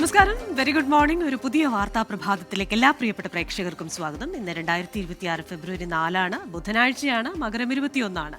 നമസ്കാരം, very good morning. ഒരു പുതിയ വാർത്താ പ്രഭാതത്തിലേക്ക് എല്ലാ പ്രിയപ്പെട്ട പ്രേക്ഷകർക്കും സ്വാഗതം. ഇന്ന് 2026 ഫെബ്രുവരി 4 ബുധനാഴ്ചയാണ്, മകരം 21.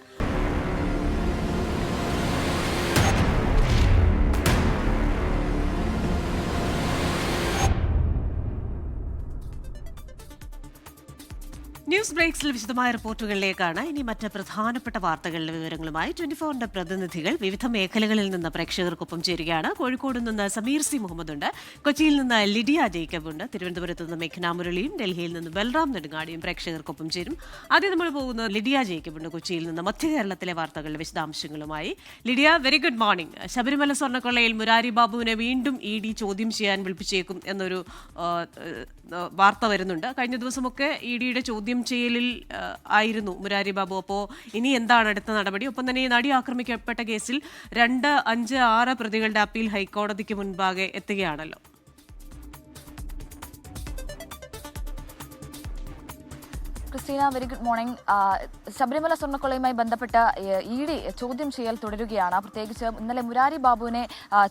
ന്യൂസ് ബ്രേക്സിൽ വിശദമായ റിപ്പോർട്ടുകളിലേക്കാണ്. ഇനി മറ്റ് പ്രധാനപ്പെട്ട വാർത്തകളുടെ വിവരങ്ങളുമായി 24ന്റെ പ്രതിനിധികൾ വിവിധ മേഖലകളിൽ നിന്ന് പ്രേക്ഷകർക്കൊപ്പം ചേരുകയാണ്. കോഴിക്കോട് നിന്ന് സമീർ സി മുഹമ്മദ് ഉണ്ട്, കൊച്ചിയിൽ നിന്ന് ലിഡിയ ജേക്കബ് ഉണ്ട്, തിരുവനന്തപുരത്ത് നിന്ന് മേഘ്ന മുരളിയും, ഡൽഹിയിൽ നിന്ന് ബൽറാം നെടുങ്ങാടിയും പ്രേക്ഷകർക്കൊപ്പം ചേരും. ആദ്യം നമ്മൾ പോകുന്ന ലിഡിയ ജേക്കബ് ഉണ്ട്, കൊച്ചിയിൽ നിന്ന് മധ്യ കേരളത്തിലെ വാർത്തകളുടെ വിശദാംശങ്ങളുമായി. Lidiya, very good morning. Sabarimala സ്വർണ്ണക്കൊള്ളയിൽ മുരാരി ബാബുവിനെ വീണ്ടും ED ചോദ്യം ചെയ്യാൻ വിളിപ്പിച്ചേക്കും എന്നൊരു വാർത്ത വരുന്നുണ്ട്. കഴിഞ്ഞ ദിവസമൊക്കെ EDയുടെ ചോദ്യം ചെയ്യലിൽ ആയിരുന്നു മുരാരി ബാബു. അപ്പോൾ ഇനി എന്താണ് അടുത്ത നടപടി? ഒപ്പം തന്നെ ഈ നടി ആക്രമിക്കപ്പെട്ട കേസിൽ 2, 5, 6 പ്രതികളുടെ അപ്പീൽ ഹൈക്കോടതിക്ക് മുൻപാകെ എത്തുകയാണല്ലോ. Christina, very good morning. Sabarimala സ്വർണ്ണക്കൊള്ളയുമായി ബന്ധപ്പെട്ട ED ചോദ്യം ചെയ്യൽ തുടരുകയാണ്. പ്രത്യേകിച്ച് ഇന്നലെ മുരാരി ബാബുവിനെ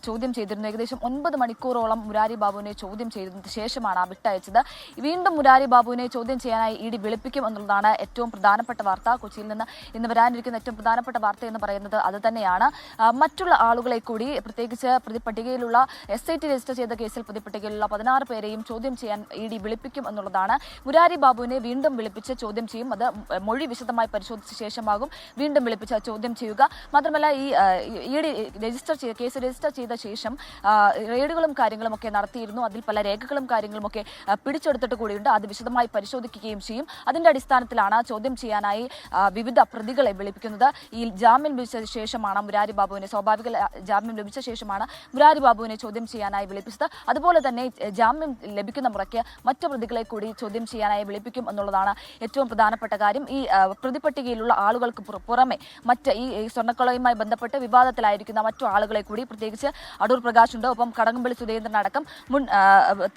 ചോദ്യം ചെയ്തിരുന്നു. ഏകദേശം 9 മണിക്കൂറോളം മുരാരി ബാബുവിനെ ചോദ്യം ചെയ്തതിന് ശേഷമാണ് വിട്ടയച്ചത്. വീണ്ടും മുരാരി ബാബുവിനെ ചോദ്യം ചെയ്യാനായി ED വിളിപ്പിക്കും എന്നുള്ളതാണ് ഏറ്റവും പ്രധാനപ്പെട്ട വാർത്ത. കൊച്ചിയിൽ നിന്ന് ഇന്ന് വരാനിരിക്കുന്ന ഏറ്റവും പ്രധാനപ്പെട്ട വാർത്ത എന്ന് പറയുന്നത് അത് തന്നെയാണ്. മറ്റുള്ള ആളുകളെ കൂടി, പ്രത്യേകിച്ച് പ്രതിപട്ടികയിലുള്ള SIT രജിസ്റ്റർ ചെയ്ത കേസിൽ പ്രതിപട്ടികയിലുള്ള 16 പേരെയും ചോദ്യം ചെയ്യാൻ ED വിളിപ്പിക്കും എന്നുള്ളതാണ്. മുരാരി ബാബുവിനെ വീണ്ടും വിളിപ്പിച്ച് ചോദ്യം ചെയ്യും. അത് മൊഴി വിശദമായി പരിശോധിച്ച ശേഷമാകും വീണ്ടും വിളിപ്പിച്ച് ചോദ്യം ചെയ്യുക. മാത്രമല്ല, ഈ ED കേസ് രജിസ്റ്റർ ചെയ്ത ശേഷം റെയ്ഡുകളും കാര്യങ്ങളും ഒക്കെ നടത്തിയിരുന്നു. അതിൽ പല രേഖകളും കാര്യങ്ങളും ഒക്കെ പിടിച്ചെടുത്തിട്ട് കൂടിയുണ്ട്. അത് വിശദമായി പരിശോധിക്കുകയും ചെയ്യും. അതിന്റെ അടിസ്ഥാനത്തിലാണ് ചോദ്യം ചെയ്യാനായി വിവിധ പ്രതികളെ വിളിപ്പിക്കുന്നത്. ഈ ജാമ്യം ലഭിച്ച ശേഷമാണ് സ്വാഭാവിക ജാമ്യം ലഭിച്ച ശേഷമാണ് മുരാരി ബാബുവിനെ ചോദ്യം ചെയ്യാനായി വിളിപ്പിച്ചത്. അതുപോലെ തന്നെ ജാമ്യം ലഭിക്കുന്ന മുറയ്ക്ക് മറ്റു പ്രതികളെ കൂടി ചോദ്യം ചെയ്യാനായി വിളിപ്പിക്കും എന്നുള്ളതാണ് ഏറ്റവും പ്രധാനപ്പെട്ട കാര്യം. ഈ പ്രതിപട്ടികയിലുള്ള ആളുകൾക്ക് പുറമെ മറ്റ് ഈ സ്വർണ്ണക്കൊള്ളയുമായി ബന്ധപ്പെട്ട് വിവാദത്തിലായിരിക്കുന്ന മറ്റു ആളുകളെ കൂടി, പ്രത്യേകിച്ച് അടൂർ പ്രകാശ് ഉണ്ട്, ഒപ്പം കടകംപള്ളി സുരേന്ദ്രൻ അടക്കം മുൻ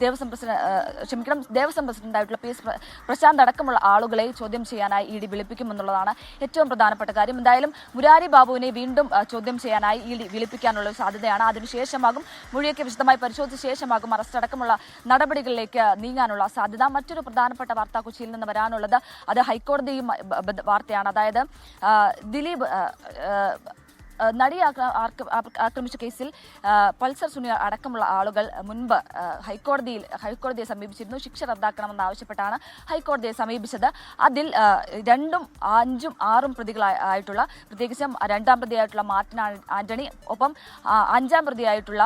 ദേവസ്വം പ്രസിഡന്റായിട്ടുള്ള PS പ്രശാന്ത് അടക്കമുള്ള ആളുകളെ ചോദ്യം ചെയ്യാനായി ED വിളിപ്പിക്കും എന്നുള്ളതാണ് ഏറ്റവും പ്രധാനപ്പെട്ട കാര്യം. എന്തായാലും മുരാരി ബാബുവിനെ വീണ്ടും ചോദ്യം ചെയ്യാനായി ED വിളിപ്പിക്കാനുള്ള സാധ്യതയാണ്. അതിനുശേഷമാകും മൊഴിയൊക്കെ വിശദമായി പരിശോധിച്ച ശേഷമാകും അറസ്റ്റ് അടക്കമുള്ള നടപടികളിലേക്ക് നീങ്ങാനുള്ള സാധ്യത. മറ്റൊരു പ്രധാനപ്പെട്ട വാർത്ത കൊച്ചിയിൽ നിന്ന് വരാനുള്ളത് അത് ഹൈക്കോടതിയും വാർത്തയാണ്. അതായത് ദിലീപ് നടി ആക്രമിച്ച കേസിൽ പൾസർ സുനിൽ അടക്കമുള്ള ആളുകൾ മുൻപ് ഹൈക്കോടതിയെ സമീപിച്ചിരുന്നു. ശിക്ഷ റദ്ദാക്കണമെന്നാവശ്യപ്പെട്ടാണ് ഹൈക്കോടതിയെ സമീപിച്ചത്. അതിൽ 2, 5, 6 പ്രതികളായിട്ടുള്ള, പ്രത്യേകിച്ചും 2ാം പ്രതിയായിട്ടുള്ള മാർട്ടിൻ ആന്റണി, ഒപ്പം 5ാം പ്രതിയായിട്ടുള്ള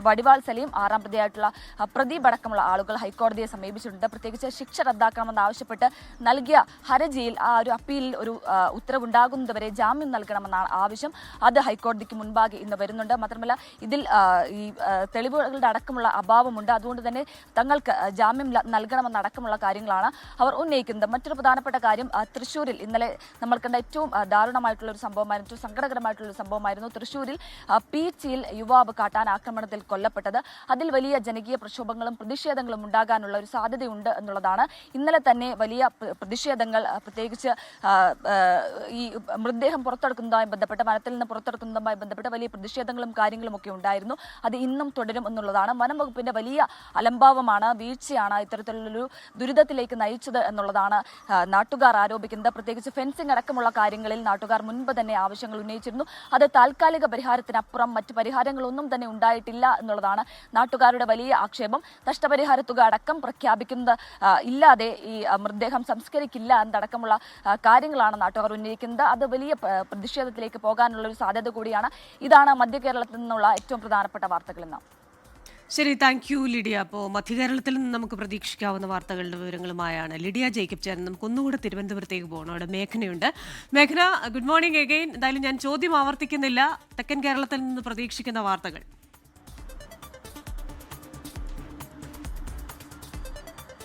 വടിവാൾ സലീം, 6ാം പ്രതിയായിട്ടുള്ള പ്രദീപ് അടക്കമുള്ള ആളുകൾ ഹൈക്കോടതിയെ സമീപിച്ചിട്ടുണ്ട്. പ്രത്യേകിച്ച് ശിക്ഷ റദ്ദാക്കണമെന്നാവശ്യപ്പെട്ട് നൽകിയ ഹർജിയിൽ ഒരു അപ്പീലിൽ ഒരു ഉത്തരവുണ്ടാകുന്നതുവരെ ജാമ്യം നൽകണമെന്നാണ് ആവശ്യം. അത് ഹൈക്കോടതിക്ക് മുൻപാകെ ഇന്ന് വരുന്നുണ്ട്. മാത്രമല്ല, ഇതിൽ ഈ തെളിവുകളുടെ അടക്കമുള്ള അഭാവമുണ്ട്. അതുകൊണ്ട് തന്നെ തങ്ങൾക്ക് ജാമ്യം നൽകണമെന്നടക്കമുള്ള കാര്യങ്ങളാണ് അവർ ഉന്നയിക്കുന്നത്. മറ്റൊരു പ്രധാനപ്പെട്ട കാര്യം, തൃശ്ശൂരിൽ ഇന്നലെ നമ്മൾ കണ്ട ഏറ്റവും ദാരുണമായിട്ടുള്ള ഒരു സംഭവമായിരുന്നു, ഏറ്റവും സങ്കടകരമായിട്ടുള്ള ഒരു സംഭവമായിരുന്നു. തൃശ്ശൂരിൽ പീച്ചിയിൽ യുവാവ് കാട്ടാൻ ആക്രമണത്തിൽ കൊല്ലപ്പെട്ടത്. അതിൽ വലിയ ജനകീയ പ്രക്ഷോഭങ്ങളും പ്രതിഷേധങ്ങളും ഉണ്ടാകാനുള്ള ഒരു സാധ്യതയുണ്ട് എന്നുള്ളതാണ്. ഇന്നലെ തന്നെ വലിയ പ്രതിഷേധങ്ങൾ, പ്രത്യേകിച്ച് ഈ മൃതദേഹം പുറത്തെടുക്കുന്നതുമായി ബന്ധപ്പെട്ട്, വനത്തിൽ നിന്ന് പുറത്തെടുക്കുന്നതുമായി ബന്ധപ്പെട്ട് വലിയ പ്രതിഷേധങ്ങളും കാര്യങ്ങളും ഒക്കെ ഉണ്ടായിരുന്നു. അത് ഇന്നും തുടരും എന്നുള്ളതാണ്. വനം വകുപ്പിന്റെ വലിയ അലംഭാവമാണ്, വീഴ്ചയാണ് ഇത്തരത്തിലുള്ളൊരു ദുരിതത്തിലേക്ക് നയിച്ചത് എന്നുള്ളതാണ് നാട്ടുകാർ ആരോപിക്കുന്നത്. പ്രത്യേകിച്ച് ഫെൻസിംഗ് അടക്കമുള്ള കാര്യങ്ങളിൽ നാട്ടുകാർ മുൻപ് തന്നെ ആവശ്യങ്ങൾ ഉന്നയിച്ചിരുന്നു. അത് താൽക്കാലിക പരിഹാരത്തിനപ്പുറം മറ്റ് പരിഹാരങ്ങളൊന്നും തന്നെ ഉണ്ടായിട്ടില്ല എന്നുള്ളതാണ് നാട്ടുകാരുടെ വലിയ ആക്ഷേപം. നഷ്ടപരിഹാര തുക അടക്കം പ്രഖ്യാപിക്കുന്നത് ഇല്ലാതെ ഈ മൃതദേഹം സംസ്കരിക്കില്ല എന്നടക്കമുള്ള കാര്യങ്ങളാണ് നാട്ടുകാർ ഉന്നയിക്കുന്നത്. അത് വലിയ പ്രതിഷേധത്തിലേക്ക് പോകാനുള്ള ഒരു സാധ്യത കൂടിയാണ്. ഇതാണ് മധ്യ കേരളത്തിൽ നിന്നുള്ള ഏറ്റവും പ്രധാനപ്പെട്ട വാർത്തകൾ എന്ന്. ശരി, താങ്ക് യു ലിഡിയ. അപ്പോൾ മധ്യകേരളത്തിൽ നിന്ന് നമുക്ക് പ്രതീക്ഷിക്കാവുന്ന വാർത്തകളുടെ വിവരങ്ങളുമായാണ് ലിഡിയ ജേക്കബ് ചേർന്ന്. നമുക്ക് ഒന്നുകൂടെ തിരുവനന്തപുരത്തേക്ക് പോകണം. അവിടെ മേഘനയുണ്ട്. മേഘന, ഗുഡ് മോർണിംഗ് അഗെയിൻ. എന്തായാലും ഞാൻ ചോദ്യം ആവർത്തിക്കുന്നില്ല, തെക്കൻ കേരളത്തിൽ നിന്ന് പ്രതീക്ഷിക്കുന്ന വാർത്തകൾ.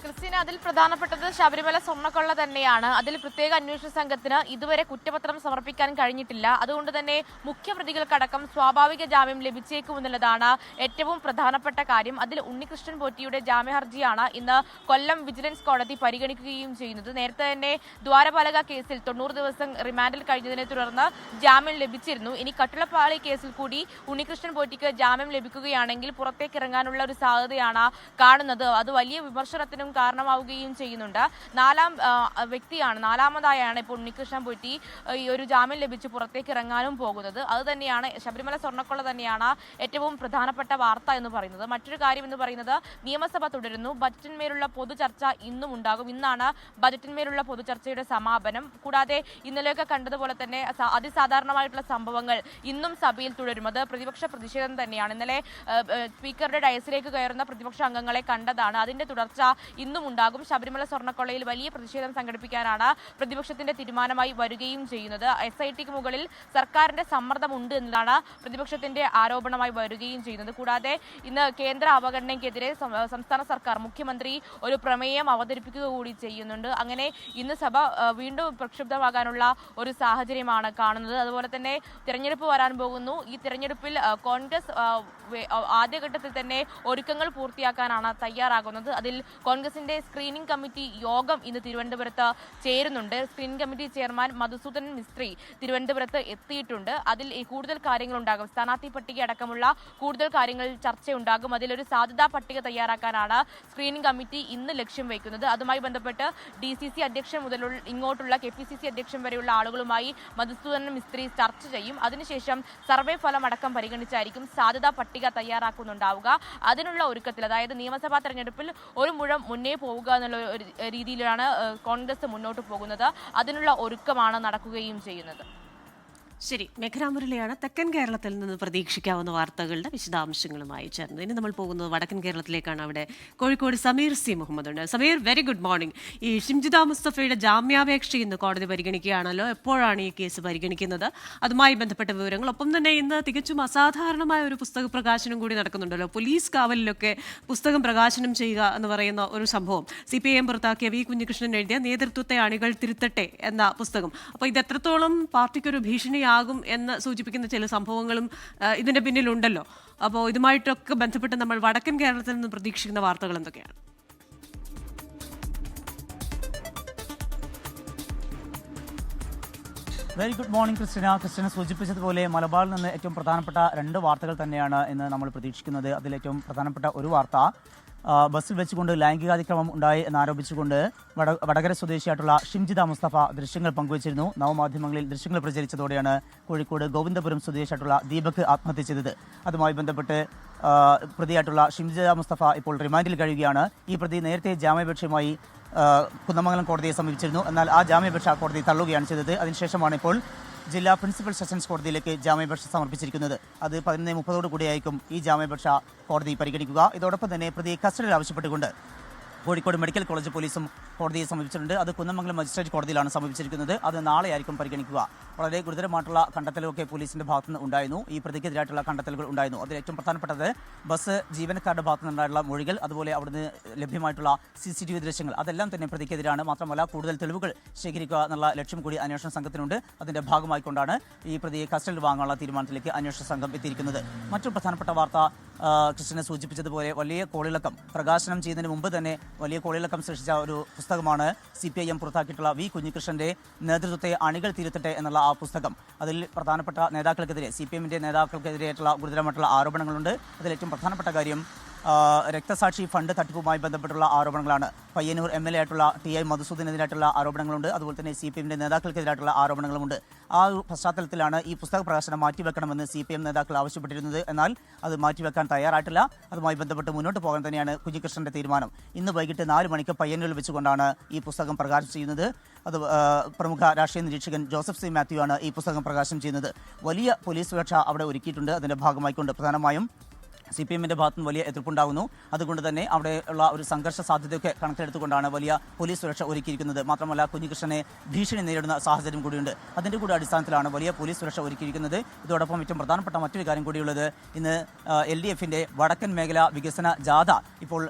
ക്രിസ്റ്റീന, അതിൽ പ്രധാനപ്പെട്ടത് ശബരിമല സ്വർണ്ണക്കൊള്ള തന്നെയാണ്. അതിൽ പ്രത്യേക അന്വേഷണ സംഘത്തിന് ഇതുവരെ കുറ്റപത്രം സമർപ്പിക്കാൻ കഴിഞ്ഞിട്ടില്ല. അതുകൊണ്ട് തന്നെ മുഖ്യപ്രതികൾക്കടക്കം സ്വാഭാവിക ജാമ്യം ലഭിച്ചേക്കുമെന്നുള്ളതാണ് ഏറ്റവും പ്രധാനപ്പെട്ട കാര്യം. അതിൽ ഉണ്ണികൃഷ്ണൻ പോറ്റിയുടെ ജാമ്യ ഹർജിയാണ് ഇന്ന് കൊല്ലം വിജിലൻസ് കോടതി പരിഗണിക്കുകയും ചെയ്യുന്നത്. നേരത്തെ തന്നെ ദ്വാരപാലക കേസിൽ 90 ദിവസം റിമാൻഡിൽ കഴിഞ്ഞതിനെ തുടർന്ന് ജാമ്യം ലഭിച്ചിരുന്നു. ഇനി കട്ടിളപ്പാളി കേസിൽ കൂടി ഉണ്ണികൃഷ്ണൻ പോറ്റിക്ക് ജാമ്യം ലഭിക്കുകയാണെങ്കിൽ പുറത്തേക്ക് ഇറങ്ങാനുള്ള ഒരു സാധ്യതയാണ് കാണുന്നത്. അത് വലിയ വിമർശനത്തിനും കാരണമാവുകയും ചെയ്യുന്നുണ്ട്. നാലാമതായാണ് ഇപ്പോൾ ഉണ്ണികൃഷ്ണൻ പോറ്റി ഈ ഒരു ജാമ്യം ലഭിച്ച് പുറത്തേക്ക് ഇറങ്ങാനും പോകുന്നത്. അത് തന്നെയാണ് ശബരിമല സ്വർണ്ണക്കൊള്ള തന്നെയാണ് ഏറ്റവും പ്രധാനപ്പെട്ട വാർത്ത എന്ന് പറയുന്നത്. മറ്റൊരു കാര്യം എന്ന് പറയുന്നത് നിയമസഭ തുടരുന്നു. ബജറ്റിന്മേലുള്ള പൊതുചർച്ച ഇന്നും ഉണ്ടാകും. ഇന്നാണ് ബജറ്റിന്മേലുള്ള പൊതുചർച്ചയുടെ സമാപനം. കൂടാതെ ഇന്നലെയൊക്കെ കണ്ടതുപോലെ തന്നെ അതിസാധാരണമായിട്ടുള്ള സംഭവങ്ങൾ ഇന്നും സഭയിൽ തുടരും. അത് പ്രതിപക്ഷ പ്രതിഷേധം തന്നെയാണ്. ഇന്നലെ സ്പീക്കറുടെ ഡയസിലേക്ക് കയറുന്ന പ്രതിപക്ഷ അംഗങ്ങളെ കണ്ടതാണ്. അതിന്റെ തുടർച്ച ഇന്നും ഉണ്ടാകും. ശബരിമല സ്വർണ്ണക്കൊള്ളയിൽ വലിയ പ്രതിഷേധം സംഘടിപ്പിക്കാനാണ് പ്രതിപക്ഷത്തിന്റെ തീരുമാനമായി വരികയും ചെയ്യുന്നത്. SITക്ക് മുകളിൽ സർക്കാരിന്റെ സമ്മർദ്ദമുണ്ട് എന്നതാണ് പ്രതിപക്ഷത്തിന്റെ ആരോപണമായി വരികയും ചെയ്യുന്നത്. കൂടാതെ ഇന്ന് കേന്ദ്ര അവഗണനയ്ക്കെതിരെ സംസ്ഥാന സർക്കാർ മുഖ്യമന്ത്രി ഒരു പ്രമേയം അവതരിപ്പിക്കുക കൂടി ചെയ്യുന്നുണ്ട്. അങ്ങനെ ഇന്ന് സഭ വീണ്ടും പ്രക്ഷുബ്ധമാകാനുള്ള ഒരു സാഹചര്യമാണ് കാണുന്നത്. അതുപോലെ തന്നെ തിരഞ്ഞെടുപ്പ് വരാൻ പോകുന്നു. ഈ തിരഞ്ഞെടുപ്പിൽ കോൺഗ്രസ് ആദ്യഘട്ടത്തിൽ തന്നെ ഒരുക്കങ്ങൾ പൂർത്തിയാക്കാനാണ് തയ്യാറാകുന്നത്. അതിൽ കോൺഗ്രസിന്റെ സ്ക്രീനിംഗ് കമ്മിറ്റി യോഗം ഇന്ന് തിരുവനന്തപുരത്ത് ചേരുന്നുണ്ട്. Screening committee chairman Madhusudan Mistry തിരുവനന്തപുരത്ത് എത്തിയിട്ടുണ്ട്. അതിൽ കൂടുതൽ കാര്യങ്ങളുണ്ടാകും. സ്ഥാനാർത്ഥി പട്ടിക അടക്കമുള്ള കൂടുതൽ കാര്യങ്ങൾ ചർച്ചയുണ്ടാകും. അതിലൊരു സാധ്യതാ പട്ടിക തയ്യാറാക്കാനാണ് സ്ക്രീനിംഗ് കമ്മിറ്റി ഇന്ന് ലക്ഷ്യം വയ്ക്കുന്നത്. അതുമായി ബന്ധപ്പെട്ട് DCC അധ്യക്ഷൻ മുതൽ ഇങ്ങോട്ടുള്ള KPCC അധ്യക്ഷൻ വരെയുള്ള ആളുകളുമായി മധുസൂദൻ മിസ്ത്രി ചർച്ച ചെയ്യും. അതിനുശേഷം സർവേ ഫലം അടക്കം പരിഗണിച്ചായിരിക്കും സാധ്യതാ പട്ടിക തയ്യാറാക്കുന്നുണ്ടാവുക. അതിനുള്ള ഒരുക്കത്തിൽ, അതായത് നിയമസഭാ തെരഞ്ഞെടുപ്പിൽ ഒരു മുഴം മുന്നേ പോവുക എന്നുള്ള ഒരു രീതിയിലാണ് കോൺഗ്രസ് മുന്നോട്ട് പോകുന്നത്. അതിനുള്ള ഒരുക്കമാണ് നടക്കുകയും ചെയ്യുന്നത്. ശരി, മേഘരാമുരളിയാണ് തെക്കൻ കേരളത്തിൽ നിന്ന് പ്രതീക്ഷിക്കാവുന്ന വാർത്തകളുടെ വിശദാംശങ്ങളുമായി ചേർന്നത്. ഇനി നമ്മൾ പോകുന്നത് വടക്കൻ കേരളത്തിലേക്കാണ്. അവിടെ കോഴിക്കോട് സമീർ C. മുഹമ്മദ് ഉണ്ട്. Sameer, very good morning. ഈ ഷിംജിത മുസ്തഫയുടെ ജാമ്യാപേക്ഷ ഇന്ന് കോടതി പരിഗണിക്കുകയാണല്ലോ. എപ്പോഴാണ് ഈ കേസ് പരിഗണിക്കുന്നത്? അതുമായി ബന്ധപ്പെട്ട വിവരങ്ങൾ, ഒപ്പം തന്നെ ഇന്ന് തികച്ചും അസാധാരണമായ ഒരു പുസ്തക പ്രകാശനം കൂടി നടക്കുന്നുണ്ടല്ലോ. പോലീസ് കാവലിലൊക്കെ പുസ്തകം പ്രകാശനം ചെയ്യുക എന്ന് പറയുന്ന ഒരു സംഭവം. CPIM പുറത്താക്കിയ V. കുഞ്ഞികൃഷ്ണൻ എഴുതിയ നേതൃത്വത്തെ അണികൾ തിരുത്തട്ടെ എന്ന പുസ്തകം. അപ്പോൾ ഇത് എത്രത്തോളം പാർട്ടിക്കൊരു ഭീഷണിയാകും എന്ന് സൂചിപ്പിക്കുന്ന ചില സംഭവങ്ങളും ഇതിന്റെ പിന്നിലുണ്ടല്ലോ. അപ്പോൾ ഇതുമായിട്ടൊക്കെ ബന്ധപ്പെട്ട് നമ്മൾ വടക്കൻ കേരളത്തിൽ നിന്ന് പ്രതീക്ഷിക്കുന്ന വാർത്തകൾ എന്തൊക്കെയാണ്? വെരി ഗുഡ് മോർണിംഗ് ക്രിസ്റ്റീന സൂചിപ്പിച്ചതുപോലെ മലബാറിൽ നിന്ന് ഏറ്റവും പ്രധാനപ്പെട്ട 2 വാർത്തകൾ തന്നെയാണ് ഇന്ന് നമ്മൾ പ്രതീക്ഷിക്കുന്നത്. അതിലേറ്റവും പ്രധാനപ്പെട്ട ഒരു വാർത്ത, ബസ്സിൽ വെച്ചുകൊണ്ട് ലൈംഗികാതിക്രമം ഉണ്ടായി എന്നാരോപിച്ചുകൊണ്ട് വടകര സ്വദേശിയായിട്ടുള്ള ഷിംജിത മുസ്തഫ ദൃശ്യങ്ങൾ പങ്കുവച്ചിരുന്നു. നവമാധ്യമങ്ങളിൽ ദൃശ്യങ്ങൾ പ്രചരിച്ചതോടെയാണ് കോഴിക്കോട് ഗോവിന്ദപുരം സ്വദേശിയായിട്ടുള്ള ദീപക് ആത്മഹത്യ ചെയ്തത്. അതുമായി ബന്ധപ്പെട്ട് പ്രതിയായിട്ടുള്ള ഷിംജിത മുസ്തഫ ഇപ്പോൾ റിമാൻഡിൽ കഴിയുകയാണ്. ഈ പ്രതി നേരത്തെ ജാമ്യാപേക്ഷയുമായി കുന്നമംഗലം കോടതിയെ സമീപിച്ചിരുന്നു. എന്നാൽ ആ ജാമ്യാപേക്ഷ കോടതി തള്ളുകയാണ് ചെയ്തത്. അതിനുശേഷമാണ് ഇപ്പോൾ ജില്ലാ പ്രിൻസിപ്പൽ സെഷൻസ് കോടതിയിലേക്ക് ജാമ്യാപേക്ഷ സമർപ്പിച്ചിരിക്കുന്നത്. അത് 11:30 കൂടിയായിരിക്കും ഈ ജാമ്യാപേക്ഷ കോടതി പരിഗണിക്കുക. ഇതോടൊപ്പം തന്നെ പ്രതിയെ കസ്റ്റഡിയിൽ ആവശ്യപ്പെട്ടുകൊണ്ട് കോഴിക്കോട് മെഡിക്കൽ കോളേജ് പോലീസും കോടതിയെ സമീപിച്ചിട്ടുണ്ട്. അത് കുന്നമംഗലം മജിസ്ട്രേറ്റ് കോടതിയിലാണ് സമീപിച്ചിരിക്കുന്നത്. അത് നാളെയായിരിക്കും പരിഗണിക്കുക. വളരെ ഗുരുതരമായിട്ടുള്ള കണ്ടെത്തലുകളൊക്കെ പോലീസിന്റെ ഭാഗത്തുനിന്ന് ഉണ്ടായിരുന്നു. ഈ പ്രതിക്കെതിരായിട്ടുള്ള കണ്ടെത്തലുകൾ ഉണ്ടായിരുന്നു. അതിൽ ഏറ്റവും പ്രധാനപ്പെട്ടത് ബസ് ജീവനക്കാരുടെ ഭാഗത്തുനിന്നുണ്ടായിട്ടുള്ള മൊഴികൾ, അതുപോലെ അവിടുന്ന് ലഭ്യമായിട്ടുള്ള CCTV ദൃശ്യങ്ങൾ, അതെല്ലാം തന്നെ പ്രതിക്കെതിരാണ്. മാത്രമല്ല കൂടുതൽ തെളിവുകൾ ശേഖരിക്കുക എന്നുള്ള ലക്ഷ്യം കൂടി അന്വേഷണ സംഘത്തിനുണ്ട്. അതിന്റെ ഭാഗമായിക്കൊണ്ടാണ് ഈ പ്രതിയെ കസ്റ്റഡിയിൽ വാങ്ങാനുള്ള തീരുമാനത്തിലേക്ക് അന്വേഷണ സംഘം എത്തിയിരിക്കുന്നത്. മറ്റൊരു പ്രധാനപ്പെട്ട വാർത്ത, ക്രിസ്റ്റീന സൂചിപ്പിച്ചതുപോലെ വലിയ കോളിളക്കം പ്രകാശനം ചെയ്യുന്നതിന് മുമ്പ് തന്നെ വലിയ കോളിളക്കം സൃഷ്ടിച്ച ഒരു പുസ്തകമാണ് CPIM പുറത്താക്കിയിട്ടുള്ള V. കുഞ്ഞികൃഷ്ണന്റെ നേതൃത്വത്തെ അണികൾ തിരുത്തട്ടെ എന്നുള്ള ആ പുസ്തകം. അതിൽ പ്രധാനപ്പെട്ട നേതാക്കൾക്കെതിരെ, CPIMന്റെ നേതാക്കൾക്കെതിരെയായിട്ടുള്ള ഗുരുതരമായിട്ടുള്ള ആരോപണങ്ങളുണ്ട്. അതിലേറ്റവും പ്രധാനപ്പെട്ട കാര്യം രക്തസാക്ഷി ഫണ്ട് തട്ടിപ്പുമായി ബന്ധപ്പെട്ടുള്ള ആരോപണങ്ങളാണ്. പയ്യന്നൂർ MLA ആയിട്ടുള്ള TI മധുസൂദനെതിരായിട്ടുള്ള ആരോപണങ്ങളുണ്ട്. അതുപോലെ തന്നെ CPIMന്റെ നേതാക്കൾക്കെതിരായിട്ടുള്ള ആരോപണങ്ങളുമുണ്ട്. ആ ഒരു പശ്ചാത്തലത്തിലാണ് ഈ പുസ്തക പ്രകാശനം മാറ്റിവെക്കണമെന്ന് CPIM നേതാക്കൾ ആവശ്യപ്പെട്ടിരുന്നത്. എന്നാൽ അത് മാറ്റിവെക്കാൻ തയ്യാറായിട്ടില്ല. അതുമായി ബന്ധപ്പെട്ട് മുന്നോട്ട് പോകാൻ തന്നെയാണ് കുഞ്ഞികൃഷ്ണന്റെ തീരുമാനം. ഇന്ന് വൈകിട്ട് 4 മണിക്ക് പയ്യന്നൂരിൽ വെച്ചുകൊണ്ടാണ് ഈ പുസ്തകം പ്രകാശനം ചെയ്യുന്നത്. അത് പ്രമുഖ രാഷ്ട്രീയ നിരീക്ഷകൻ ജോസഫ് C. മാത്യു ആണ് ഈ പുസ്തകം പ്രകാശനം ചെയ്യുന്നത്. വലിയ പോലീസ് സുരക്ഷ അവിടെ ഒരുക്കിയിട്ടുണ്ട്. അതിന്റെ ഭാഗമായിക്കൊണ്ട് പ്രധാനമായും CPM-ന്റെ ഭാഗത്തു നിന്ന് വലിയ എതിർപ്പുണ്ടാകുന്നു. അതുകൊണ്ട് തന്നെ അവിടെയുള്ള ഒരു സംഘർഷ സാധ്യതയൊക്കെ കണക്കിലെടുത്തുകൊണ്ടാണ് വലിയ പോലീസ് സുരക്ഷ ഒരുക്കിയിരിക്കുന്നത്. മാത്രമല്ല കുഞ്ഞികൃഷ്ണനെ ഭീഷണി നേരിടുന്ന സാഹചര്യം കൂടിയുണ്ട്. അതിൻ്റെ കൂടി അടിസ്ഥാനത്തിലാണ് വലിയ പോലീസ് സുരക്ഷ ഒരുക്കിയിരിക്കുന്നത്. ഇതോടൊപ്പം ഏറ്റവും പ്രധാനപ്പെട്ട മറ്റൊരു കാര്യം കൂടിയുള്ളത്, ഇന്ന് LDF-ന്റെ വടക്കൻ മേഖല വികസന ജാഥ ഇപ്പോൾ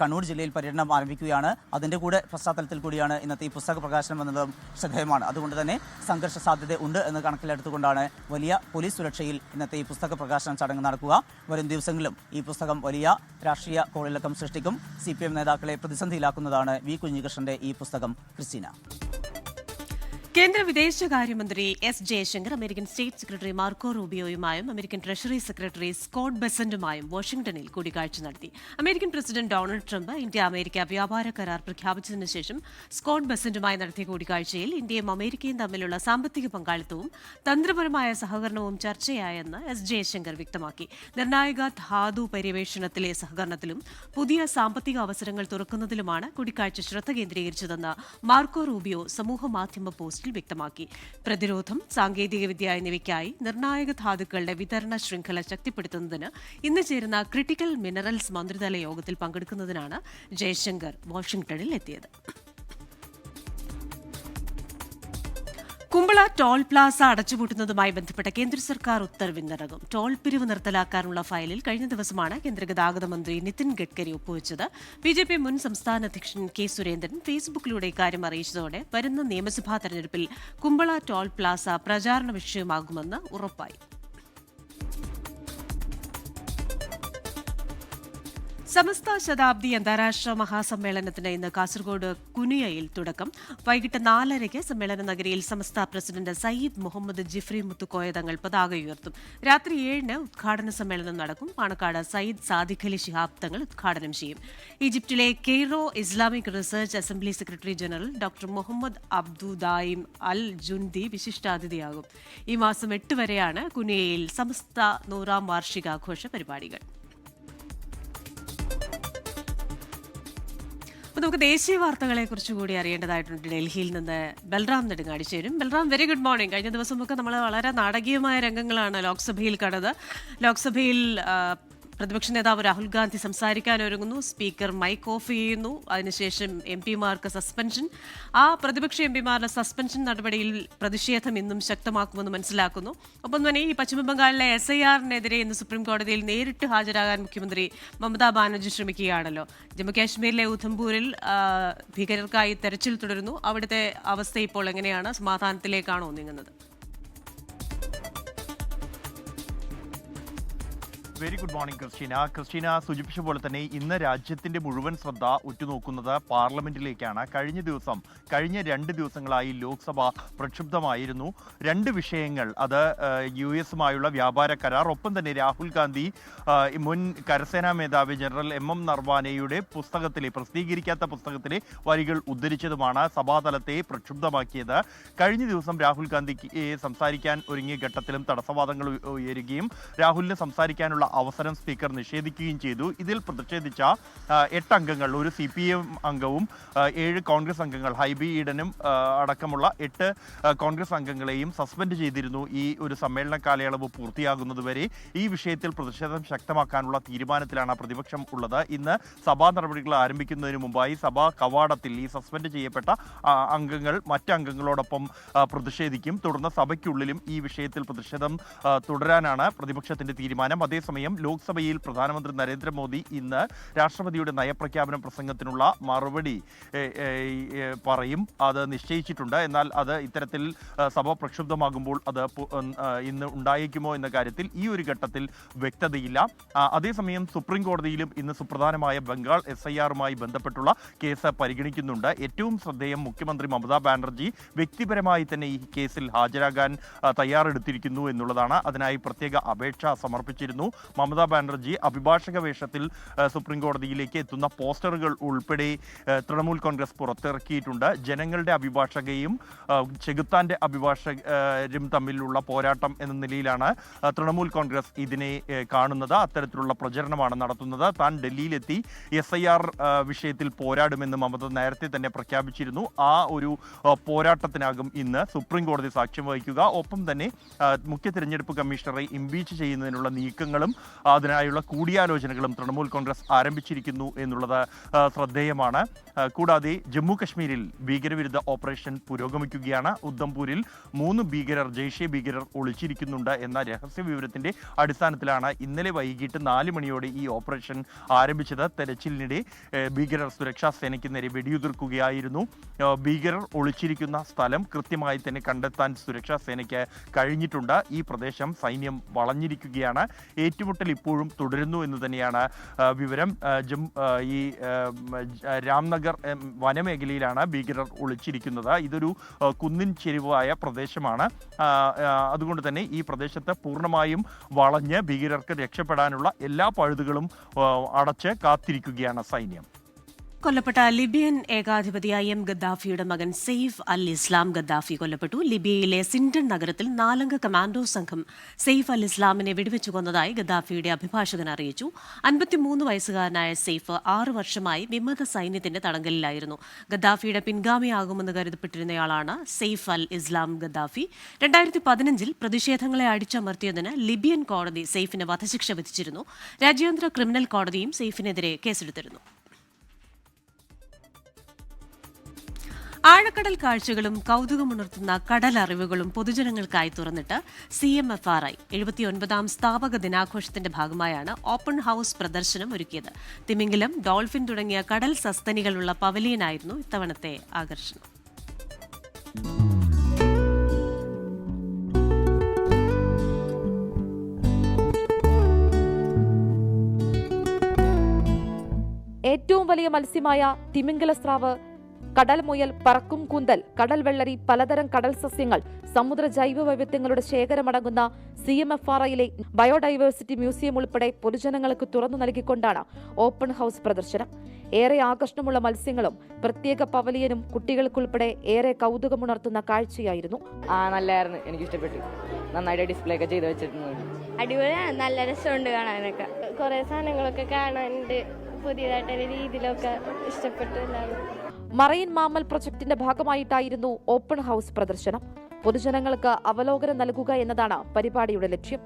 കണ്ണൂർ ജില്ലയിൽ പര്യടനം ആരംഭിക്കുകയാണ്. അതിൻ്റെ കൂടെ പശ്ചാത്തലത്തിൽ കൂടിയാണ് ഇന്നത്തെ ഈ പുസ്തക പ്രകാശനം എന്നതും ശ്രദ്ധേയമാണ്. അതുകൊണ്ട് തന്നെ സംഘർഷ സാധ്യത ഉണ്ട് എന്ന് കണക്കിലെടുത്തുകൊണ്ടാണ് വലിയ പോലീസ് സുരക്ഷയിൽ ഇന്നത്തെ ഈ പുസ്തക പ്രകാശന ചടങ്ങ് നടക്കുക. വരും ദിവസങ്ങളിലും ഈ പുസ്തകം വലിയ രാഷ്ട്രീയ കോളിളക്കം സൃഷ്ടിക്കും. CPM നേതാക്കളെ പ്രതിസന്ധിയിലാക്കുന്നതാണ് വി കുഞ്ഞികൃഷ്ണന്റെ ഈ പുസ്തകം. ക്രിസ്റ്റീന. കേന്ദ്ര വിദേശകാര്യമന്ത്രി S Jaishankar American state secretary Marco റൂബിയോയുമായും അമേരിക്കൻ ട്രഷറി സെക്രട്ടറി സ്കോട്ട് ബെസന്റുമായും വാഷിംഗ്ടണിൽ കൂടിക്കാഴ്ച നടത്തി. American president Donald Trump India America വ്യാപാര കരാർ പ്രഖ്യാപിച്ചതിനു ശേഷം സ്കോട്ട് ബെസന്റുമായി നടത്തിയ കൂടിക്കാഴ്ചയിൽ ഇന്ത്യയും അമേരിക്കയും തമ്മിലുള്ള സാമ്പത്തിക പങ്കാളിത്തവും തന്ത്രപരമായ സഹകരണവും ചർച്ചയായെന്ന് എസ് ജയശങ്കർ വ്യക്തമാക്കി. നിർണായക ധാതു പര്യവേഷണത്തിലെ സഹകരണത്തിലും പുതിയ സാമ്പത്തിക അവസരങ്ങൾ തുറക്കുന്നതിലുമാണ് കൂടിക്കാഴ്ച ശ്രദ്ധ കേന്ദ്രീകരിച്ചതെന്ന് മാർക്കോ റൂബിയോ സമൂഹമാധ്യമ പോസ്റ്റ് വ്യക്തമാക്കി. പ്രതിരോധം, സാങ്കേതികവിദ്യ എന്നിവയ്ക്കായി നിർണായക ധാതുക്കളുടെ വിതരണ ശൃംഖല ശക്തിപ്പെടുത്തുന്നതിന് ഇന്ന് ചേരുന്ന ക്രിട്ടിക്കൽ മിനറൽസ് മന്ത്രിതല യോഗത്തിൽ പങ്കെടുക്കുന്നതിനാണ് ജയശങ്കർ വാഷിംഗ്ടണിൽ എത്തിയത്. കുമ്പള ടോൾ പ്ലാസ അടച്ചുപൂട്ടുന്നതുമായി ബന്ധപ്പെട്ട കേന്ദ്ര സർക്കാർ ഉത്തരവ് ഇന്നിറങ്ങും. ടോൾ പിരിവ് നിർത്തലാക്കാനുള്ള ഫയലിൽ കഴിഞ്ഞ ദിവസമാണ് കേന്ദ്ര ഗതാഗത മന്ത്രി നിതിൻ ഗഡ്കരി ഒപ്പുവെച്ചത്. BJP മുൻ സംസ്ഥാന അധ്യക്ഷൻ കെ സുരേന്ദ്രൻ ഫേസ്ബുക്കിലൂടെ ഇക്കാര്യം അറിയിച്ചതോടെ വരുന്ന നിയമസഭാ തെരഞ്ഞെടുപ്പിൽ കുമ്പള ടോൾ പ്ലാസ പ്രചാരണ വിഷയമാകുമെന്ന് ഉറപ്പായി. സമസ്ത ശതാബ്ദി അന്താരാഷ്ട്ര മഹാസമ്മേളനത്തിന് ഇന്ന് കാസർഗോഡ് കുനിയയിൽ തുടക്കം. വൈകിട്ട് 4:30 സമ്മേളന നഗരിയിൽ സമസ്ത പ്രസിഡന്റ് സയ്യിദ് മുഹമ്മദ് ജിഫ്രി മുത്തുക്കോയ തങ്ങൾ പതാക ഉയർത്തും. രാത്രി 7-ന് ഉദ്ഘാടന സമ്മേളനം നടക്കും. പാണക്കാട് സയ്യിദ് സാദിഖ് അലി ശിഹാബ് തങ്ങൾ ഉദ്ഘാടനം ചെയ്യും. ഈജിപ്തിലെ Cairo Islamic research assembly secretary general doctor Muhammad Abduddayim al Jundi വിശിഷ്ടാതിഥിയാകും. ഈ മാസം 8 വരെയാണ് കുനിയയിൽ സമസ്ത 100ാം വാർഷികാഘോഷ പരിപാടികൾ. നമുക്ക് ദേശീയ വാർത്തകളെ കുറിച്ച് കൂടി അറിയേണ്ടതായിട്ടുണ്ട്. ഡൽഹിയിൽ നിന്ന് ബൽറാം നെടുങ്ങാടി ചേരും. Balram, very good morning. കഴിഞ്ഞ ദിവസമൊക്കെ നമ്മൾ വളരെ നാടകീയമായ രംഗങ്ങളാണ് ലോക്സഭയിൽ കണ്ടത്. ലോക്സഭയിൽ പ്രതിപക്ഷ നേതാവ് രാഹുൽ ഗാന്ധി സംസാരിക്കാൻ ഒരുങ്ങുന്നു. സ്പീക്കർ മൈക്ക് ഓഫ് ചെയ്യുന്നു. അതിനുശേഷം MP-മാർക്ക് സസ്പെൻഷൻ. ആ പ്രതിപക്ഷ MP-മാരുടെ സസ്പെൻഷൻ നടപടിയിൽ പ്രതിഷേധം ഇന്നും ശക്തമാക്കുമെന്ന് മനസ്സിലാക്കുന്നു. ഒപ്പം തന്നെ ഈ പശ്ചിമബംഗാളിലെ SIR-നെതിരെ ഇന്ന് സുപ്രീം കോടതിയിൽ നേരിട്ട് ഹാജരാകാൻ മുഖ്യമന്ത്രി മമതാ ബാനർജി ശ്രമിക്കുകയാണല്ലോ. ജമ്മുകാശ്മീരിലെ ഉധംപൂരിൽ ഭീകരർക്കായി തെരച്ചിൽ തുടരുന്നു. അവിടുത്തെ അവസ്ഥ ഇപ്പോൾ എങ്ങനെയാണ്? സമാധാനത്തിലേക്കാണോ നീങ്ങുന്നത്? വെരി ഗുഡ് മോർണിംഗ് ക്രിസ്റ്റീന സൂചിപ്പിച്ച പോലെ തന്നെ ഇന്ന് രാജ്യത്തിന്റെ മുഴുവൻ ശ്രദ്ധ ഉറ്റുനോക്കുന്നത് പാർലമെന്റിലേക്കാണ്. കഴിഞ്ഞ 2 ദിവസങ്ങളായി ലോക്സഭ പ്രക്ഷുബ്ധമായിരുന്നു. 2 വിഷയങ്ങൾ, അത് US-മായുള്ള വ്യാപാര കരാർ, ഒപ്പം തന്നെ രാഹുൽ ഗാന്ധി മുൻ കരസേനാ മേധാവി ജനറൽ MM നർവാനെയുടെ പ്രസിദ്ധീകരിക്കാത്ത പുസ്തകത്തിലെ വരികൾ ഉദ്ധരിച്ചതുമാണ് സഭാതലത്തെ പ്രക്ഷുബ്ധമാക്കിയത്. കഴിഞ്ഞ ദിവസം രാഹുൽ ഗാന്ധിക്ക് സംസാരിക്കാൻ ഒരുങ്ങിയ ഘട്ടത്തിലും തടസ്സവാദങ്ങൾ ഉയരുകയും രാഹുലിന് സംസാരിക്കാനുള്ള അവസരം സ്പീക്കർ നിഷേധിക്കുകയും ചെയ്തു. ഇതിൽ പ്രതിഷേധിച്ച 8 അംഗങ്ങൾ, ഒരു CPM അംഗവും 7 കോൺഗ്രസ് അംഗങ്ങൾ, ഹൈബി ഈഡനും അടക്കമുള്ള 8 കോൺഗ്രസ് അംഗങ്ങളെയും സസ്പെൻഡ് ചെയ്തിരുന്നു. ഈ ഒരു സമ്മേളന കാലയളവ് പൂർത്തിയാകുന്നതുവരെ ഈ വിഷയത്തിൽ പ്രതിഷേധം ശക്തമാക്കാനുള്ള തീരുമാനത്തിലാണ് പ്രതിപക്ഷം ഉള്ളത്. ഇന്ന് സഭാ നടപടികൾ ആരംഭിക്കുന്നതിന് മുമ്പായി സഭാ കവാടത്തിൽ ഈ സസ്പെൻഡ് ചെയ്യപ്പെട്ട അംഗങ്ങൾ മറ്റ് അംഗങ്ങളോടൊപ്പം പ്രതിഷേധിക്കും. തുടർന്ന് സഭയ്ക്കുള്ളിലും ഈ വിഷയത്തിൽ പ്രതിഷേധം തുടരാനാണ് പ്രതിപക്ഷത്തിന്റെ തീരുമാനം. അതേസമയം ലോക്സഭയിൽ പ്രധാനമന്ത്രി നരേന്ദ്രമോദി ഇന്ന് രാഷ്ട്രപതിയുടെ നയപ്രഖ്യാപന പ്രസംഗത്തിനുള്ള മറുപടി പറയും. അത് നിശ്ചയിച്ചിട്ടുണ്ട്. എന്നാൽ അത് ഇത്തരത്തിൽ സഭ പ്രക്ഷുബ്ധമാകുമ്പോൾ അത് ഇന്ന് ഉണ്ടായേക്കുമോ എന്ന കാര്യത്തിൽ ഈ ഒരു ഘട്ടത്തിൽ വ്യക്തതയില്ല. അതേസമയം സുപ്രീം കോടതിയിലും ഇന്ന് സുപ്രധാനമായ ബംഗാൾ SIR-മായി ബന്ധപ്പെട്ടുള്ള കേസ് പരിഗണിക്കുന്നുണ്ട്. ഏറ്റവും ശ്രദ്ധേയം, മുഖ്യമന്ത്രി മമതാ ബാനർജി വ്യക്തിപരമായി തന്നെ ഈ കേസിൽ ഹാജരാകാൻ തയ്യാറെടുത്തിരിക്കുന്നു എന്നുള്ളതാണ്. അതിനായി പ്രത്യേക അപേക്ഷ സമർപ്പിച്ചിരുന്നു. മമതാ ബാനർജി അഭിഭാഷക വേഷത്തിൽ സുപ്രീം കോടതിയിലേക്ക് എത്തുന്ന പോസ്റ്ററുകൾ ഉൾപ്പെടെ തൃണമൂൽ കോൺഗ്രസ് പുറത്തിറക്കിയിട്ടുണ്ട്. ജനങ്ങളുടെ അഭിഭാഷകയും ചെകുത്താന്റെ അഭിഭാഷകരും തമ്മിലുള്ള പോരാട്ടം എന്ന നിലയിലാണ് തൃണമൂൽ കോൺഗ്രസ് ഇതിനെ കാണുന്നത്. അത്തരത്തിലുള്ള പ്രചരണമാണ് നടത്തുന്നത്. താൻ ഡൽഹിയിലെത്തി SIR വിഷയത്തിൽ പോരാടുമെന്ന് മമത നേരത്തെ തന്നെ പ്രഖ്യാപിച്ചിരുന്നു. ആ ഒരു പോരാട്ടത്തിനാകും ഇന്ന് സുപ്രീം കോടതി സാക്ഷ്യം വഹിക്കുക. ഒപ്പം തന്നെ മുഖ്യ തിരഞ്ഞെടുപ്പ് കമ്മീഷണറെ ഇംപീച്ച് ചെയ്യുന്നതിനുള്ള നീക്കങ്ങളും അതിനായുള്ള കൂടിയാലോചനകളും തൃണമൂൽ കോൺഗ്രസ് ആരംഭിച്ചിരിക്കുന്നു എന്നുള്ളത് ശ്രദ്ധേയമാണ്. കൂടാതെ ജമ്മു കശ്മീരിൽ ഭീകരവിരുദ്ധ ഓപ്പറേഷൻ പുരോഗമിക്കുകയാണ്. ഉദ്ധംപൂരിൽ 3 ഭീകരർ ജെയ്ഷെ ഭീകരർ ഒളിച്ചിരിക്കുന്നുണ്ട് എന്ന രഹസ്യ വിവരത്തിന്റെ അടിസ്ഥാനത്തിലാണ് ഇന്നലെ വൈകിട്ട് 4 മണിയോടെ ഈ ഓപ്പറേഷൻ ആരംഭിച്ചത്. തെരച്ചിലിനിടെ ഭീകരർ സുരക്ഷാ സേനയ്ക്ക് നേരെ വെടിയുതിർക്കുകയായിരുന്നു. ഭീകരർ ഒളിച്ചിരിക്കുന്ന സ്ഥലം കൃത്യമായി തന്നെ കണ്ടെത്താൻ സുരക്ഷാ സേനയ്ക്ക് കഴിഞ്ഞിട്ടുണ്ട്. ഈ പ്രദേശം സൈന്യം വളഞ്ഞിരിക്കുകയാണ്. ഏറ്റുമുട്ടൽ ഇപ്പോഴും തുടരുന്നു എന്ന് തന്നെയാണ് വിവരം. ഈ രാംനഗർ വനമേഖലയിലാണ് ഭീകരർ ഒളിച്ചിരിക്കുന്നത്. ഇതൊരു കുന്നിൻ ചെരിവായ പ്രദേശമാണ്. അതുകൊണ്ട് തന്നെ ഈ പ്രദേശത്ത് പൂർണ്ണമായും വളഞ്ഞ് ഭീകരർക്ക് രക്ഷപ്പെടാനുള്ള എല്ലാ പഴുതുകളും അടച്ച് കാത്തിരിക്കുകയാണ് സൈന്യം. കൊല്ലപ്പെട്ട ലിബിയൻ ഏകാധിപതിയായ എം ഗദ്ദാഫിയുടെ മകൻ സെയ്ഫ് അൽ ഇസ്ലാം ഗദ്ദാഫി കൊല്ലപ്പെട്ടു. ലിബിയയിലെ സിൻഡൺ നഗരത്തിൽ 4 കമാൻഡോ സംഘം സെയ്ഫ് അൽ ഇസ്ലാമിനെ വെടിവെച്ചു കൊന്നതായി ഗദ്ദാഫിയുടെ അഭിഭാഷകൻ അറിയിച്ചു. 53 വയസ്സുകാരനായ സെയ്ഫ് 6 വർഷമായി വിമത സൈന്യത്തിന്റെ തടങ്കലിലായിരുന്നു. ഗദ്ദാഫിയുടെ പിൻഗാമിയാകുമെന്ന് കരുതപ്പെട്ടിരുന്നയാളാണ് സെയ്ഫ് അൽ ഇസ്ലാം ഗദ്ദാഫി. 2015 പ്രതിഷേധങ്ങളെ അടിച്ചമർത്തിയതിന് ലിബിയൻ കോടതി സെയ്ഫിന് വധശിക്ഷ വിധിച്ചിരുന്നു. രാജ്യാന്തര ക്രിമിനൽ കോടതിയും സെയ്ഫിനെതിരെ കേസെടുത്തിരുന്നു. ആഴക്കടൽ കാഴ്ചകളും കൗതുകമുണർത്തുന്ന കടലറിവുകളും പൊതുജനങ്ങൾക്കായി തുറന്നിട്ട് CMFRI 79ാം സ്ഥാപക ദിനാഘോഷത്തിന്റെ ഭാഗമായാണ് ഓപ്പൺ ഹൌസ് പ്രദർശനം ഒരുക്കിയത്. തിമിംഗലം, ഡോൾഫിൻ തുടങ്ങിയ കടൽ സസ്തനികളുള്ള പവലിയനായിരുന്നു ഇത്തവണത്തെ ആകർഷണം. ഏറ്റവും വലിയ മത്സ്യമായ തിമിംഗലസ്രാവ്, കടൽ മുയൽ, പറക്കും കൂന്തൽ, കടൽ വെള്ളരി, പലതരം കടൽ സസ്യങ്ങൾ, സമുദ്ര ജൈവ വൈവിധ്യങ്ങളുടെ ശേഖരമടങ്ങുന്ന CMFRIയിലെ ബയോഡൈവേഴ്സിറ്റി മ്യൂസിയം ഉൾപ്പെടെ പൊതുജനങ്ങൾക്ക് തുറന്നു നൽകിക്കൊണ്ടാണ് ഓപ്പൺ ഹൌസ് പ്രദർശനം. ഏറെ ആകർഷണമുള്ള മത്സ്യങ്ങളും പ്രത്യേക പവലിയനും കുട്ടികൾക്കുൾപ്പെടെ ഏറെ കൗതുകമുണർത്തുന്ന കാഴ്ചയായിരുന്നു. നല്ലായിരുന്നു, എനിക്ക് ഇഷ്ടപ്പെട്ടു. നന്നായിട്ട് ഡിസ്പ്ലേ ഒക്കെ ചെയ്ത് വെച്ചിട്ടുണ്ട്. അടിപൊളിയാണ്, നല്ല രസമുണ്ട് കാണാനൊക്കെ. കുറെ സാധനങ്ങളൊക്കെ കാണാനുണ്ട്, പുതിയതായിട്ടൊരു രീതിയിലൊക്കെ ഇഷ്ടപ്പെട്ടു. മറൈൻ മാമൽ പ്രൊജക്ടിന്റെ ഭാഗമായിട്ടായിരുന്നു ഓപ്പൺ ഹൌസ് പ്രദർശനം. പൊതുജനങ്ങൾക്ക് അവലോകനം നൽകുക എന്നതാണ് പരിപാടിയുടെ ലക്ഷ്യം.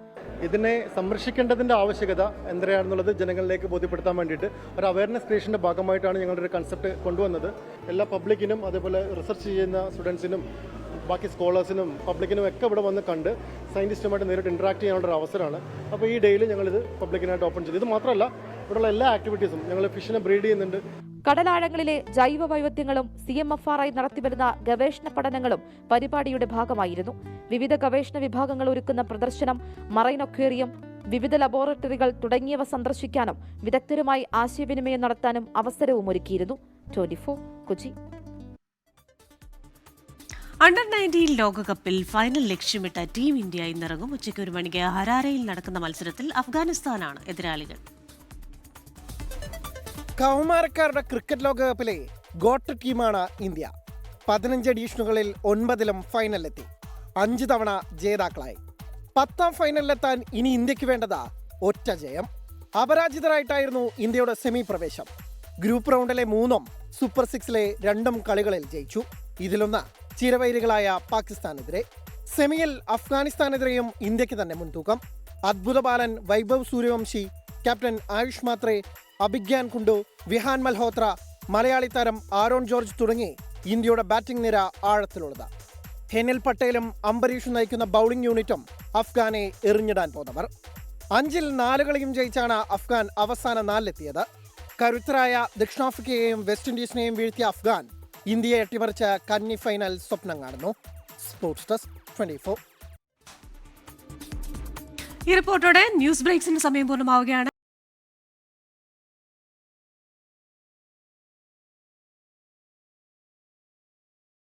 ഇതിനെ സംരക്ഷിക്കേണ്ടതിൻ്റെ ആവശ്യകത എന്തരയാണെന്നുള്ളത് ജനങ്ങളിലേക്ക് ബോധ്യപ്പെടുത്താൻ വേണ്ടിയിട്ട് ഒരു അവയർനെസ് ക്രിയേഷൻ്റെ ഭാഗമായിട്ടാണ് ഞങ്ങളുടെ ഒരു കൺസെപ്റ്റ് കൊണ്ടുവന്നത്. എല്ലാ പബ്ലിക്കിനും അതേപോലെ റിസർച്ച് ചെയ്യുന്ന സ്റ്റുഡൻസിനും ബാക്കി സ്കോളേഴ്സിനും പബ്ലിക്കിനും ഒക്കെ ഇവിടെ വന്ന് കണ്ട് സയൻറ്റിസ്റ്റുമായിട്ട് നേരിട്ട് ഇൻട്രാക്ട് ചെയ്യാനുള്ള ഒരു അവസരമാണ്. അപ്പോൾ ഈ ഡേയിൽ ഞങ്ങളിത് പബ്ലിക്കിനായിട്ട് ഓപ്പൺ ചെയ്തു. ഇത് മാത്രമല്ല, ഇവിടെയുള്ള എല്ലാ ആക്ടിവിറ്റീസും ഞങ്ങൾ ഫിഷിനെ ബ്രീഡ് ചെയ്യുന്നുണ്ട്. കടലാഴങ്ങളിലെ ജൈവ വൈവിധ്യങ്ങളും CMFRI നടത്തിവരുന്ന ഗവേഷണ പഠനങ്ങളും പരിപാടിയുടെ ഭാഗമായിരുന്നു. വിവിധ ഗവേഷണ വിഭാഗങ്ങൾ ഒരുക്കുന്ന പ്രദർശനം, മറൈൻ അക്വേറിയം, വിവിധ ലബോറട്ടറികൾ തുടങ്ങിയവ സന്ദർശിക്കാനും വിദഗ്ധരുമായി ആശയവിനിമയം നടത്താനും അവസരവും ഒരുക്കിയിരുന്നു. 24 കൊച്ചി. അണ്ടർ 19 ലോകകപ്പിൽ ഫൈനൽ ലക്ഷ്യമിട്ട ടീം ഇന്ത്യ ഇന്നിറങ്ങും. ഉച്ചയ്ക്ക് 1 മണിക്ക് ഹരാരയിൽ നടക്കുന്ന മത്സരത്തിൽ അഫ്ഗാനിസ്ഥാനാണ് എതിരാളികൾ. കൗമാരക്കാരുടെ ക്രിക്കറ്റ് ലോകകപ്പിലെ ഗോട്ട് ടീമാണ് ഇന്ത്യ. 15 എഡിഷനുകളിൽ 9ലും ഫൈനലിലെത്തി. 5 തവണ ജേതാക്കളായി. 10ാം ഫൈനലിലെത്താൻ ഇനി ഇന്ത്യക്ക് വേണ്ടത് ഒറ്റ ജയം. അപരാജിതരായിട്ടായിരുന്നു ഇന്ത്യയുടെ സെമി പ്രവേശം. ഗ്രൂപ്പ് റൗണ്ടിലെ 3ഉം സൂപ്പർ 6ലെ 2ഉം കളികളിൽ ജയിച്ചു. ഇതിലൊന്ന് ചിരവൈരികളായ പാകിസ്ഥാനെതിരെ. സെമിയിൽ അഫ്ഗാനിസ്ഥാനെതിരെയും ഇന്ത്യക്ക് തന്നെ മുൻതൂക്കം. അദ്ഭുത ബാലൻ വൈഭവ് സൂര്യവംശി, ക്യാപ്റ്റൻ ആയുഷ് മാത്രേ, അഭിഗ്യാൻ കുണ്ടു, വിഹാൻ മൽഹോത്ര, മലയാളി താരം ആരോൺ ജോർജ് തുടങ്ങി ഇന്ത്യയുടെ ബാറ്റിംഗ് നിര ആഴത്തിലുള്ളത്. ഹെനിൽ പട്ടേലും അംബരീഷും നയിക്കുന്ന ബൗളിംഗ് യൂണിറ്റും അഫ്ഗാനെ എറിഞ്ഞിടാൻ പോന്നവർ. 5ൽ 4 കളിയും ജയിച്ചാണ് അഫ്ഗാൻ അവസാന 4-ലെത്തിയത്. കരുത്തരായ ദക്ഷിണാഫ്രിക്കയെയും വെസ്റ്റ് ഇൻഡീസിനെയും വീഴ്ത്തിയ അഫ്ഗാൻ ഇന്ത്യയെ അട്ടിമറിച്ച് കന്നി ഫൈനൽ സ്വപ്നം കാണുന്നു. Sports desk 24. ഈ റിപ്പോർട്ടോടെ ന്യൂസ് ബ്രേക്സിന്റെ സമയം പൂർണ്ണമാവുകയാണ്.